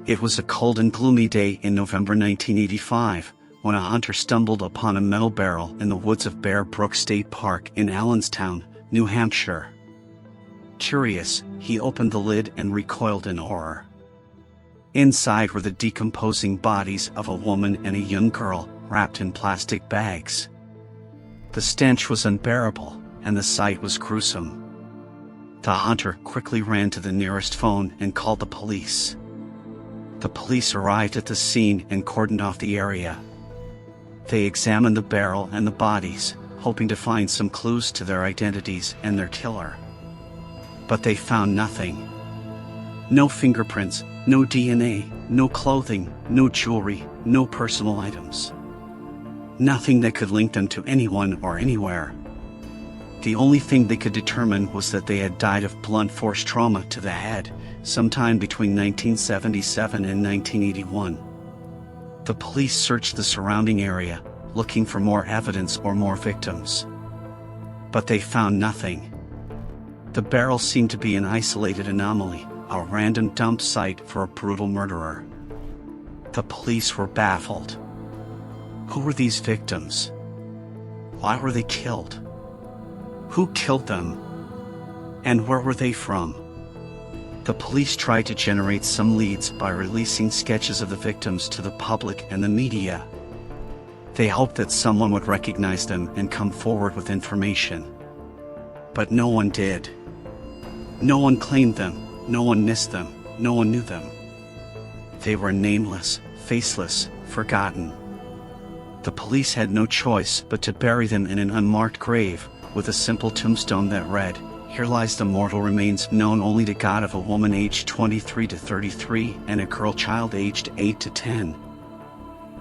It was a cold and gloomy day in November 1985, when a hunter stumbled upon a metal barrel in the woods of Bear Brook State Park in Allenstown, New Hampshire. Curious, he opened the lid and recoiled in horror. Inside were the decomposing bodies of a woman and a young girl, wrapped in plastic bags. The stench was unbearable, and the sight was gruesome. The hunter quickly ran to the nearest phone and called the police. The police arrived at the scene and cordoned off the area. They examined the barrel and the bodies, hoping to find some clues to their identities and their killer. But they found nothing. No fingerprints, no DNA, no clothing, no jewelry, no personal items. Nothing that could link them to anyone or anywhere. The only thing they could determine was that they had died of blunt force trauma to the head, sometime between 1977 and 1981. The police searched the surrounding area, looking for more evidence or more victims. But they found nothing. The barrel seemed to be an isolated anomaly, a random dump site for a brutal murderer. The police were baffled. Who were these victims? Why were they killed? Who killed them? And where were they from? The police tried to generate some leads by releasing sketches of the victims to the public and the media. They hoped that someone would recognize them and come forward with information. But no one did. No one claimed them, no one missed them, no one knew them. They were nameless, faceless, forgotten. The police had no choice but to bury them in an unmarked grave, with a simple tombstone that read, "Here lies the mortal remains known only to God of a woman aged 23 to 33 and a girl child aged 8 to 10.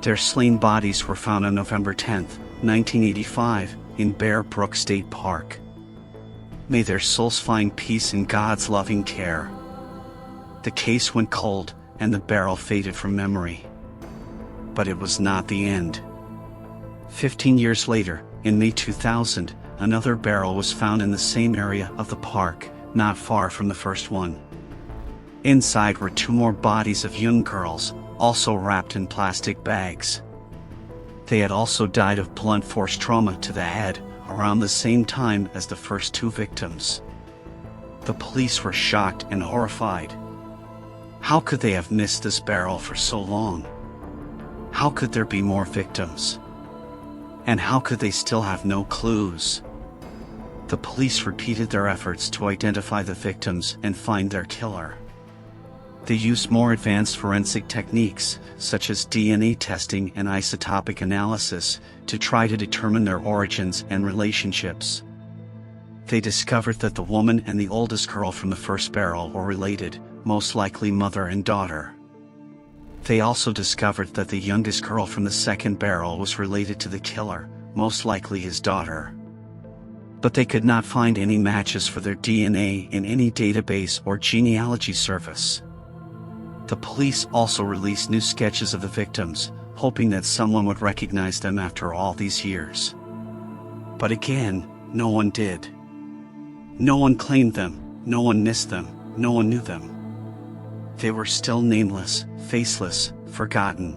Their slain bodies were found on November 10, 1985, in Bear Brook State Park. May their souls find peace in God's loving care." The case went cold, and the barrel faded from memory. But it was not the end. 15 years later, in May 2000, another barrel was found in the same area of the park, not far from the first one. Inside were two more bodies of young girls, also wrapped in plastic bags. They had also died of blunt force trauma to the head, around the same time as the first two victims. The police were shocked and horrified. How could they have missed this barrel for so long? How could there be more victims? And how could they still have no clues? The police repeated their efforts to identify the victims and find their killer. They used more advanced forensic techniques, such as DNA testing and isotopic analysis, to try to determine their origins and relationships. They discovered that the woman and the oldest girl from the first barrel were related, most likely mother and daughter. They also discovered that the youngest girl from the second barrel was related to the killer, most likely his daughter. But they could not find any matches for their DNA in any database or genealogy service. The police also released new sketches of the victims, hoping that someone would recognize them after all these years. But again, no one did. No one claimed them, no one missed them, no one knew them. They were still nameless, faceless, forgotten.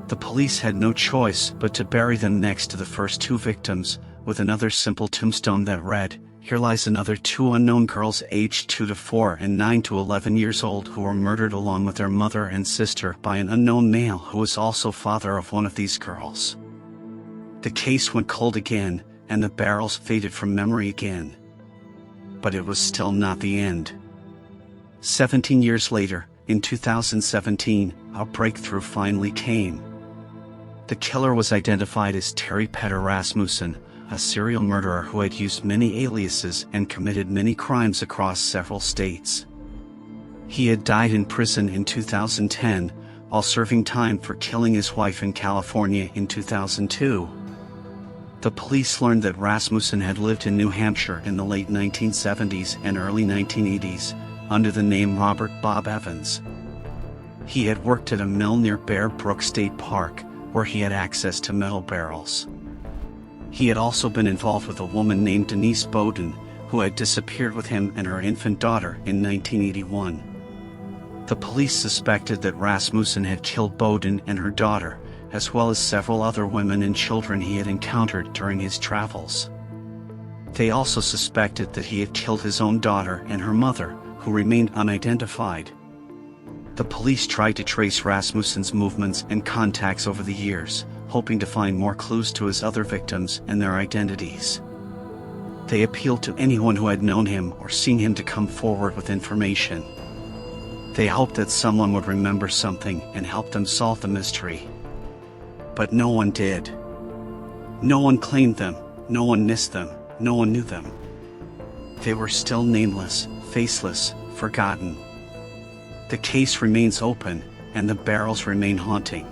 The police had no choice but to bury them next to the first two victims, with another simple tombstone that read, "Here lies another two unknown girls aged 2 to 4 and 9 to 11 years old who were murdered along with their mother and sister by an unknown male who was also father of one of these girls." The case went cold again, and the barrels faded from memory again. But it was still not the end. 17 years later, in 2017, a breakthrough finally came. The killer was identified as Terry Petter Rasmussen, a serial murderer who had used many aliases and committed many crimes across several states. He had died in prison in 2010, while serving time for killing his wife in California in 2002. The police learned that Rasmussen had lived in New Hampshire in the late 1970s and early 1980s, under the name Robert Bob Evans. He had worked at a mill near Bear Brook State Park, where he had access to metal barrels. He had also been involved with a woman named Denise Bowden, who had disappeared with him and her infant daughter in 1981. The police suspected that Rasmussen had killed Bowden and her daughter, as well as several other women and children he had encountered during his travels. They also suspected that he had killed his own daughter and her mother, who remained unidentified. The police tried to trace Rasmussen's movements and contacts over the years, hoping to find more clues to his other victims and their identities. They appealed to anyone who had known him or seen him to come forward with information. They hoped that someone would remember something and help them solve the mystery. But no one did. No one claimed them, no one missed them, no one knew them. They were still nameless, faceless, forgotten. The case remains open, and the barrels remain haunting.